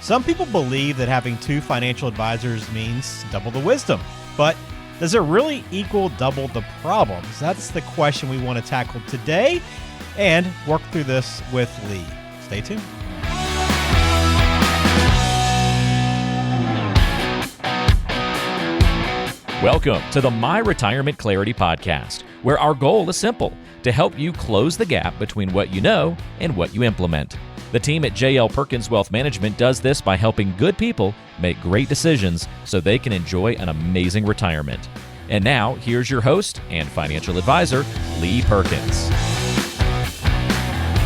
Some people believe that having two financial advisors means double the wisdom, but does it really equal double the problems? That's the question we want to tackle today and work through this with Lee. Stay tuned. Welcome to the My Retirement Clarity Podcast, where our goal is simple, to help you close the gap between what you know and what you implement. The team at Perkins Wealth Management does this by helping good people make great decisions so they can enjoy an amazing retirement. And now, here's your host and financial advisor, Lee Perkins.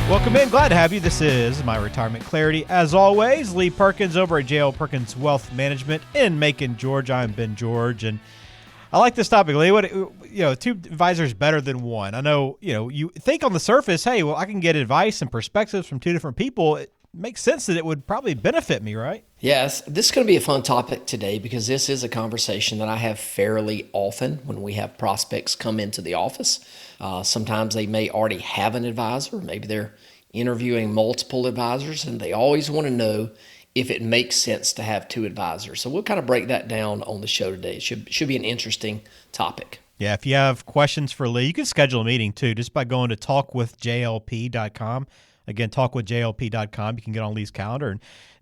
Welcome in. Glad to have you. This is My Retirement Clarity. As always, Lee Perkins over at Perkins Wealth Management in Macon, Georgia. I'm Ben George, and I like this topic, Lee. Two advisors better than one. I know, you think on the surface, hey, well, I can get advice and perspectives from two different people. It makes sense that it would probably benefit me, right? Yes, this is going to be a fun topic today because this is a conversation that I have fairly often when we have prospects come into the office. Sometimes they may already have an advisor. Maybe they're interviewing multiple advisors, and they always want to know if it makes sense to have two advisors. So we'll kind of break that down on the show today. It should be an interesting topic. Yeah, if you have questions for Lee, you can schedule a meeting too just by going to talkwithjlp.com. Again, talkwithjlp.com. You can get on Lee's calendar and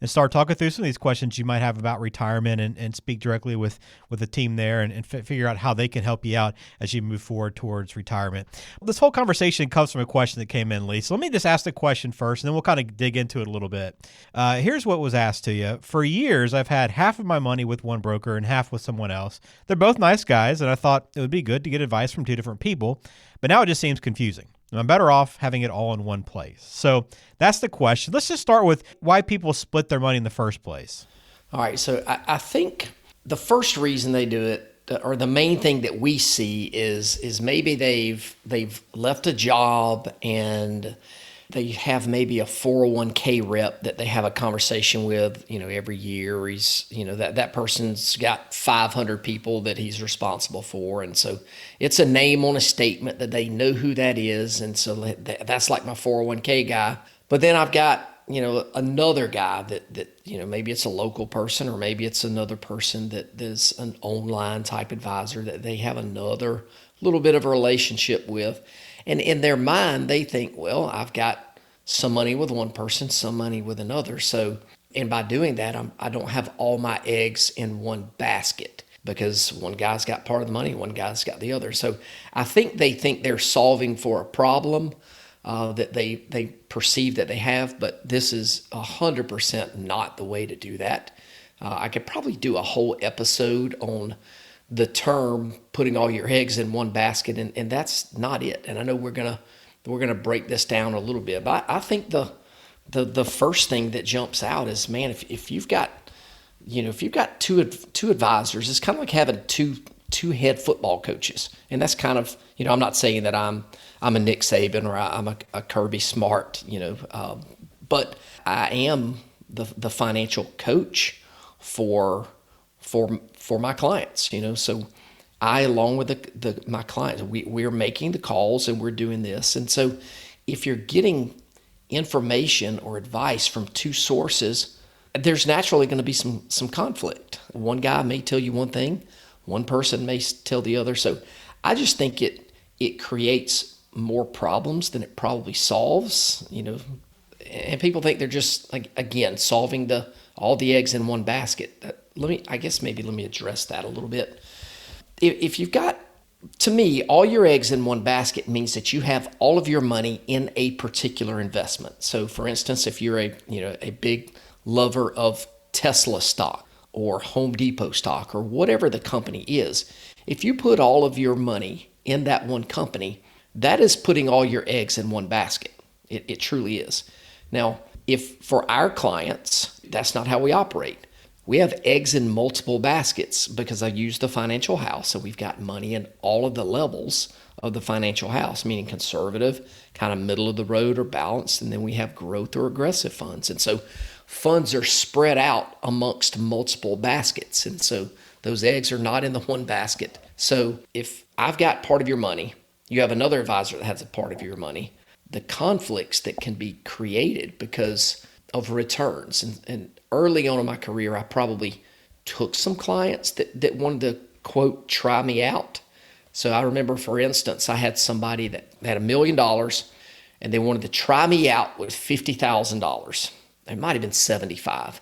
start talking through some of these questions you might have about retirement and speak directly with the team there and figure out how they can help you out as you move forward towards retirement. This whole conversation comes from a question that came in, Lee. So let me just ask the question first, and then we'll kind of dig into it a little bit. Here's what was asked to you. For years, I've had half of my money with one broker and half with someone else. They're both nice guys, and I thought it would be good to get advice from two different people, but now it just seems confusing. I'm better off having it all in one place. So that's the question. Let's just start with why people split their money in the first place. All right. So I think the first reason they do it, or the main thing that we see is maybe they've left a job and they have maybe a 401k rep that they have a conversation with, every year. He's, that person's got 500 people that he's responsible for. And so it's a name on a statement that they know who that is. And so that's like my 401k guy. But then I've got, another guy that maybe it's a local person, or maybe it's another person that is an online type advisor that they have another little bit of a relationship with. And in their mind, they think, well, I've got some money with one person, some money with another. So, and by doing that, I don't have all my eggs in one basket because one guy's got part of the money, one guy's got the other. So I think they think they're solving for a problem that they perceive that they have, but this is 100% not the way to do that. I could probably do a whole episode on the term putting all your eggs in one basket, and that's not it. And I know we're gonna break this down a little bit, but I think the first thing that jumps out is, man, if you've got two advisors, it's kind of like having two head football coaches, and that's kind of, I'm not saying that I'm a Nick Saban or I'm a Kirby Smart, but I am the financial coach for my clients, So I, along with my clients, we're making the calls and we're doing this. And so if you're getting information or advice from two sources, there's naturally going to be some conflict. One guy may tell you one thing, one person may tell the other. So I just think it creates more problems than it probably solves, and people think they're just, like, again, solving all the eggs in one basket. Let me address that a little bit. If you've got, to me, all your eggs in one basket means that you have all of your money in a particular investment. So for instance, if you're a big lover of Tesla stock or Home Depot stock or whatever the company is, if you put all of your money in that one company, that is putting all your eggs in one basket. It truly is. Now, if for our clients, that's not how we operate. We have eggs in multiple baskets because I use the financial house. So we've got money in all of the levels of the financial house, meaning conservative, kind of middle of the road or balanced. And then we have growth or aggressive funds. And so funds are spread out amongst multiple baskets. And so those eggs are not in the one basket. So if I've got part of your money, you have another advisor that has a part of your money, the conflicts that can be created because of returns. And early on in my career, I probably took some clients that wanted to, quote, try me out. So I remember, for instance, I had somebody that had $1 million and they wanted to try me out with $50,000. It might have been 75.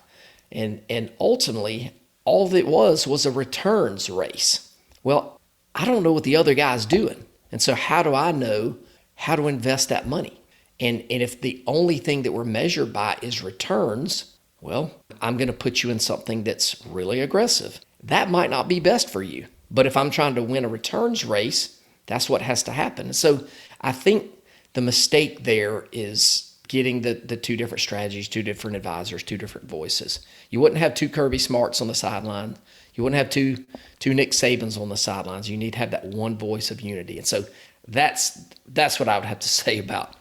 And ultimately, all it was a returns race. Well, I don't know what the other guy's doing. And so how do I know how to invest that money? And if the only thing that we're measured by is returns, well, I'm going to put you in something that's really aggressive. That might not be best for you. But if I'm trying to win a returns race, that's what has to happen. So I think the mistake there is getting the two different strategies, two different advisors, two different voices. You wouldn't have two Kirby Smarts on the sideline. You wouldn't have two Nick Sabans on the sidelines. You need to have that one voice of unity. And so that's what I would have to say about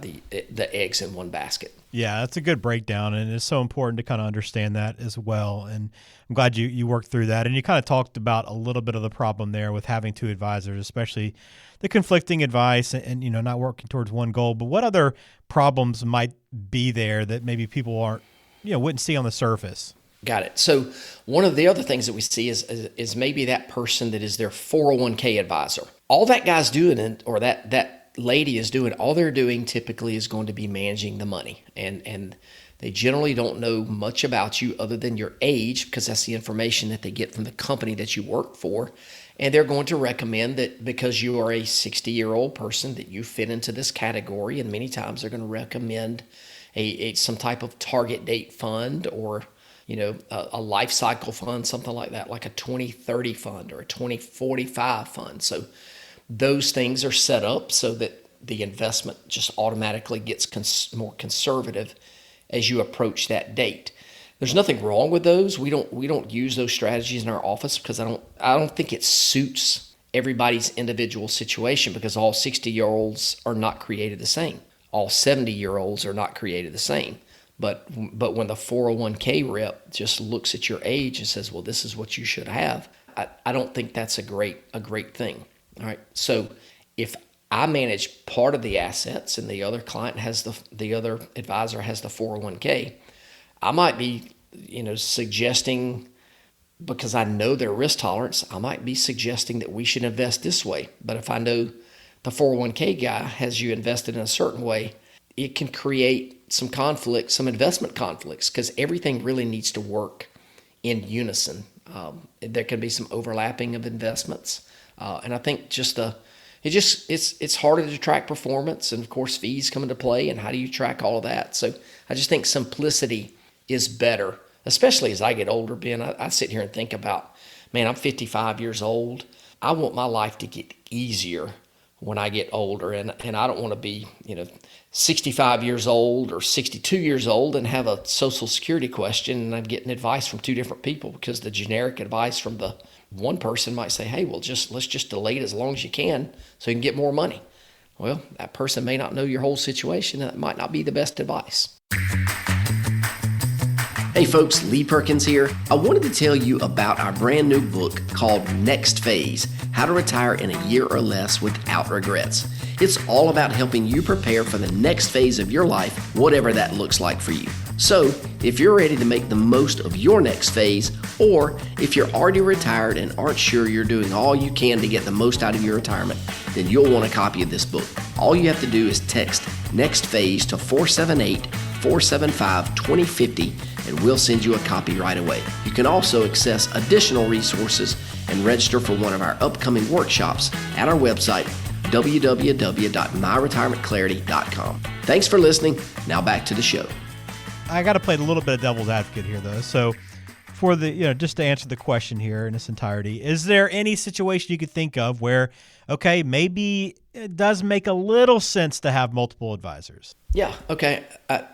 the eggs in one basket. Yeah, that's a good breakdown, and it's so important to kind of understand that as well. And I'm glad you worked through that. And you kind of talked about a little bit of the problem there with having two advisors, especially the conflicting advice and not working towards one goal. But what other problems might be there that maybe people aren't, wouldn't see on the surface? Got it. So one of the other things that we see is maybe that person that is their 401k advisor. All that guy's doing, or that lady is doing, all they're doing typically is going to be managing the money. And they generally don't know much about you other than your age, because that's the information that they get from the company that you work for. And they're going to recommend that because you are a 60-year-old person that you fit into this category. And many times they're going to recommend some type of target date fund, or a life cycle fund, something like that, like a 2030 fund or a 2045 fund. So those things are set up so that the investment just automatically gets more conservative as you approach that date. There's nothing wrong with those. We don't use those strategies in our office because I don't think it suits everybody's individual situation, because all 60-year-olds are not created the same. All 70-year-olds are not created the same. But when the 401k rep just looks at your age and says, well, this is what you should have, I don't think that's a great thing. All right. So if I manage part of the assets and the other client has the other advisor has the 401k, I might be, suggesting, because I know their risk tolerance, I might be suggesting that we should invest this way. But if I know the 401k guy has you invested in a certain way, it can create some conflicts, some investment conflicts, because everything really needs to work in unison. There can be some overlapping of investments. And I think it's harder to track performance, and of course fees come into play, and how do you track all of that? So I just think simplicity is better, especially as I get older, Ben. I sit here and think about, man, I'm 55 years old. I want my life to get easier when I get older, and I don't want to be, 65 years old or 62 years old and have a Social Security question and I'm getting advice from two different people, because the generic advice from the one person might say, hey, well, let's just delay it as long as you can so you can get more money. Well, that person may not know your whole situation, and it might not be the best advice. Hey folks, Lee Perkins here. I wanted to tell you about our brand new book called Next Phase: How to Retire in a Year or Less Without Regrets. It's all about helping you prepare for the next phase of your life, whatever that looks like for you. So, if you're ready to make the most of your next phase, or if you're already retired and aren't sure you're doing all you can to get the most out of your retirement, then you'll want a copy of this book. All you have to do is text Next Phase to 478-475-2050, and we'll send you a copy right away. You can also access additional resources and register for one of our upcoming workshops at our website, www.myretirementclarity.com. Thanks for listening. Now back to the show. I got to play a little bit of devil's advocate here, though. So for the, just to answer the question here in its entirety, is there any situation you could think of where, okay, maybe it does make a little sense to have multiple advisors? Yeah. Okay.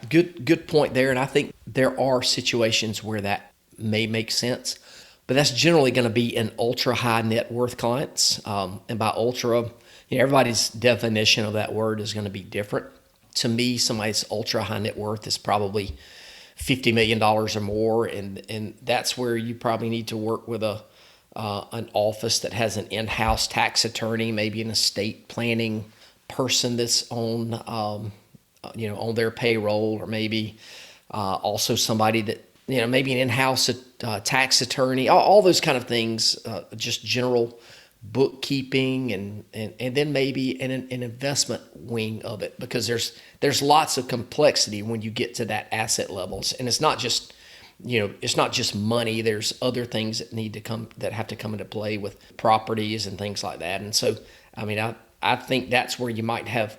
Good point there. And I think there are situations where that may make sense, but that's generally going to be in ultra high net worth clients. And by ultra, everybody's definition of that word is going to be different. To me, somebody's ultra high net worth is probably $50 million or more. And that's where you probably need to work with an office that has an in-house tax attorney, maybe an estate planning person that's on their payroll, or maybe Also somebody that, maybe an in-house tax attorney, all those kind of things, just general bookkeeping, and then maybe an investment wing of it, because there's lots of complexity when you get to that asset levels, and it's not just money. There's other things that have to come into play with properties and things like that. And so, I think that's where you might have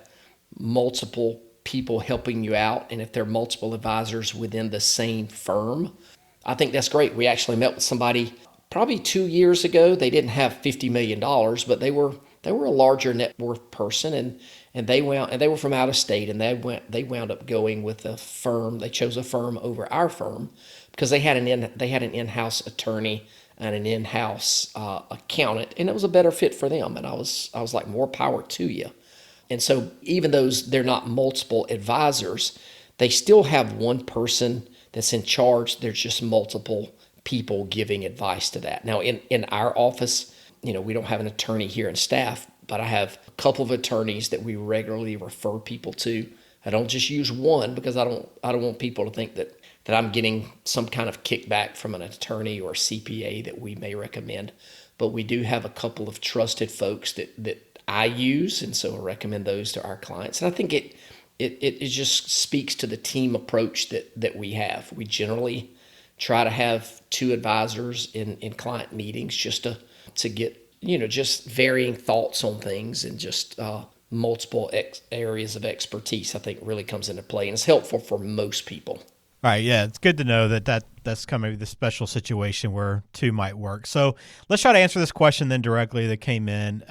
multiple people helping you out. And if there are multiple advisors within the same firm, I think that's great. We actually met with somebody probably 2 years ago. They didn't have $50 million, but they were a larger net worth person, and they were from out of state, and they wound up going with a firm. They chose a firm over our firm because they had an in-house attorney and an in-house accountant, and it was a better fit for them. And I was like, more power to you. And so even though they're not multiple advisors, they still have one person that's in charge. There's just multiple people giving advice to that. Now, in our office, we don't have an attorney here in staff, but I have a couple of attorneys that we regularly refer people to. I don't just use one, because I don't want people to think that I'm getting some kind of kickback from an attorney or CPA that we may recommend. But we do have a couple of trusted folks that I use, and so I recommend those to our clients. And I think it just speaks to the team approach that we have. We generally try to have 2 advisors in client meetings, just to get just varying thoughts on things, and just multiple areas of expertise, I think, really comes into play, and it's helpful for most people. All right, yeah, it's good to know that's kind of the special situation where 2 might work. So let's try to answer this question then directly that came in.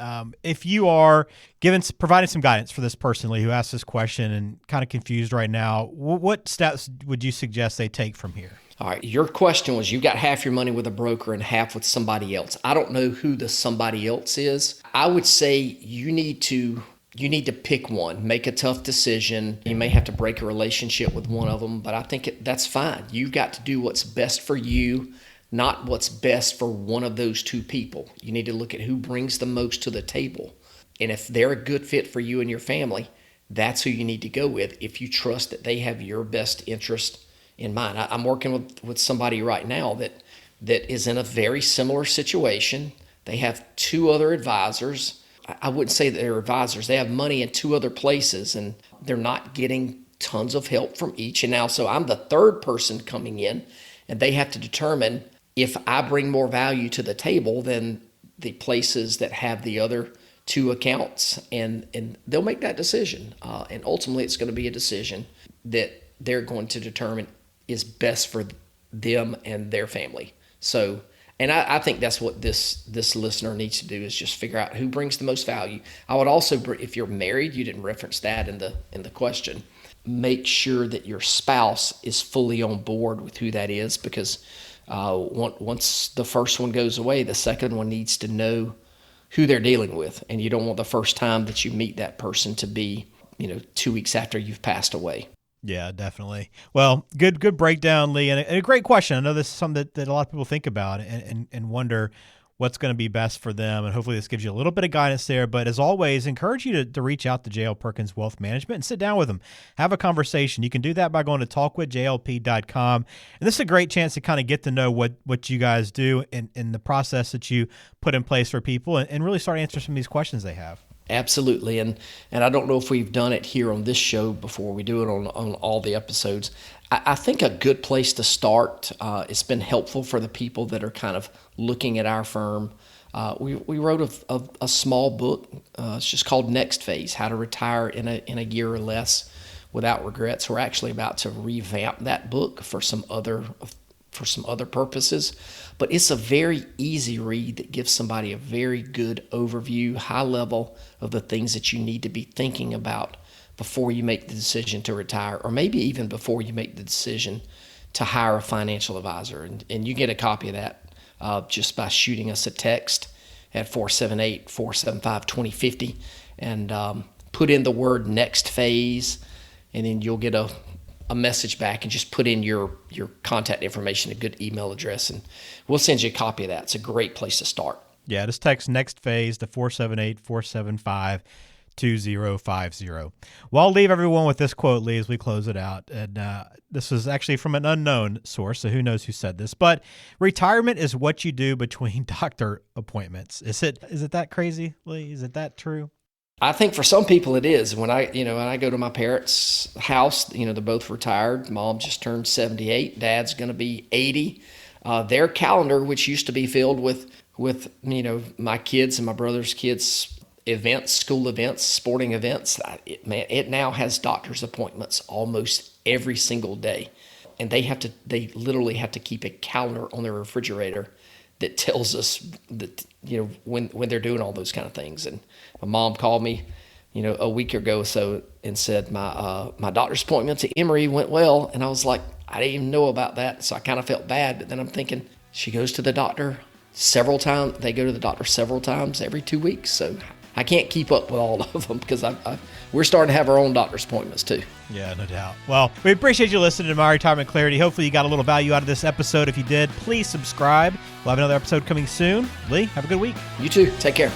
If you are providing some guidance for this person, Lee, who asked this question and kind of confused right now, what steps would you suggest they take from here? All right, your question was, you've got half your money with a broker and half with somebody else. I don't know who the somebody else is. I would say you need to pick one, make a tough decision. You may have to break a relationship with one of them, but I think that's fine. You've got to do what's best for you, not what's best for one of those 2 people. You need to look at who brings the most to the table. And if they're a good fit for you and your family, that's who you need to go with, if you trust that they have your best interest in mind. I'm working with somebody right now that is in a very similar situation. They have 2 other advisors. I wouldn't say that they're advisors. They have money in 2 other places, and they're not getting tons of help from each. And now, so I'm the 3rd person coming in, and they have to determine if I bring more value to the table than the places that have the other 2 accounts, and they'll make that decision. And ultimately, it's going to be a decision that they're going to determine is best for them and their family. So, and I think that's what this listener needs to do, is just figure out who brings the most value. I would also, if you're married, you didn't reference that in the question, make sure that your spouse is fully on board with who that is, because once the first one goes away, the second one needs to know who they're dealing with, and you don't want the first time that you meet that person to be 2 weeks after you've passed away. Yeah, definitely. Well, good breakdown, Lee, and a great question. I know this is something that a lot of people think about and wonder what's going to be best for them, and hopefully this gives you a little bit of guidance there. But as always, encourage you to reach out to JL Perkins Wealth Management and sit down with them. Have a conversation. You can do that by going to talkwithjlp.com. And this is a great chance to kind of get to know what you guys do and the process that you put in place for people, and really start answering some of these questions they have. Absolutely. And I don't know if we've done it here on this show before. We do it on all the episodes. I think a good place to start, it's been helpful for the people that are kind of looking at our firm. We wrote a small book. It's just called Next Phase, How to Retire in a Year or Less Without Regrets. We're actually about to revamp that book for some other purposes, but it's a very easy read that gives somebody a very good overview, high level of the things that you need to be thinking about before you make the decision to retire, or maybe even before you make the decision to hire a financial advisor. And you get a copy of that just by shooting us a text at 478-475-2050 and put in the word Next Phase, and then you'll get a message back, and just put in your contact information, a good email address, and we'll send you a copy of that. It's a great place to start. Yeah, just text Next Phase to 478-475-2050. 2050. Well, I'll leave everyone with this quote, Lee, as we close it out. And this is actually from an unknown source, so who knows who said this. But retirement is what you do between doctor appointments. Is it that crazy, Lee? Is it that true? I think for some people it is. When I go to my parents' house, they're both retired. Mom just turned 78. Dad's going to be 80. Their calendar, which used to be filled with my kids and my brother's kids' events, school events, sporting events, it now has doctor's appointments almost every single day. And they literally have to keep a calendar on their refrigerator that tells us that, when they're doing all those kind of things. And my mom called me, a week ago or so and said my doctor's appointment to Emory went well. And I was like, I didn't even know about that. So I kind of felt bad. But then I'm thinking, she goes to the doctor several times. They go to the doctor several times every 2 weeks. So I can't keep up with all of them because we're starting to have our own doctor's appointments too. Yeah, no doubt. Well, we appreciate you listening to My Retirement Clarity. Hopefully you got a little value out of this episode. If you did, please subscribe. We'll have another episode coming soon. Lee, have a good week. You too. Take care.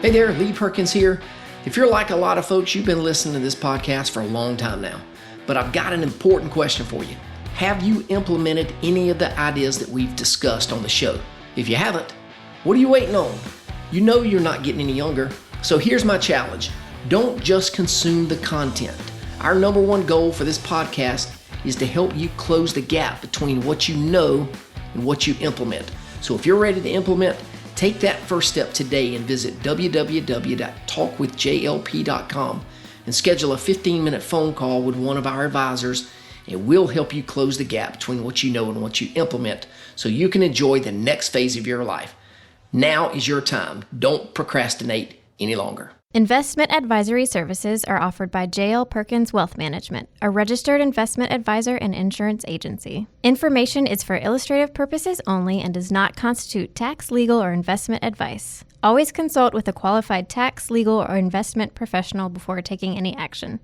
Hey there, Lee Perkins here. If you're like a lot of folks, you've been listening to this podcast for a long time now. But I've got an important question for you. Have you implemented any of the ideas that we've discussed on the show? If you haven't, what are you waiting on? You know you're not getting any younger. So here's my challenge. Don't just consume the content. Our number one goal for this podcast is to help you close the gap between what you know and what you implement. So if you're ready to implement, take that first step today and visit www.talkwithjlp.com and schedule a 15-minute phone call with one of our advisors, and we'll help you close the gap between what you know and what you implement so you can enjoy the next phase of your life. Now is your time. Don't procrastinate any longer. Investment advisory services are offered by J.L. Perkins Wealth Management, a registered investment advisor and insurance agency. Information is for illustrative purposes only and does not constitute tax, legal, or investment advice. Always consult with a qualified tax, legal, or investment professional before taking any action.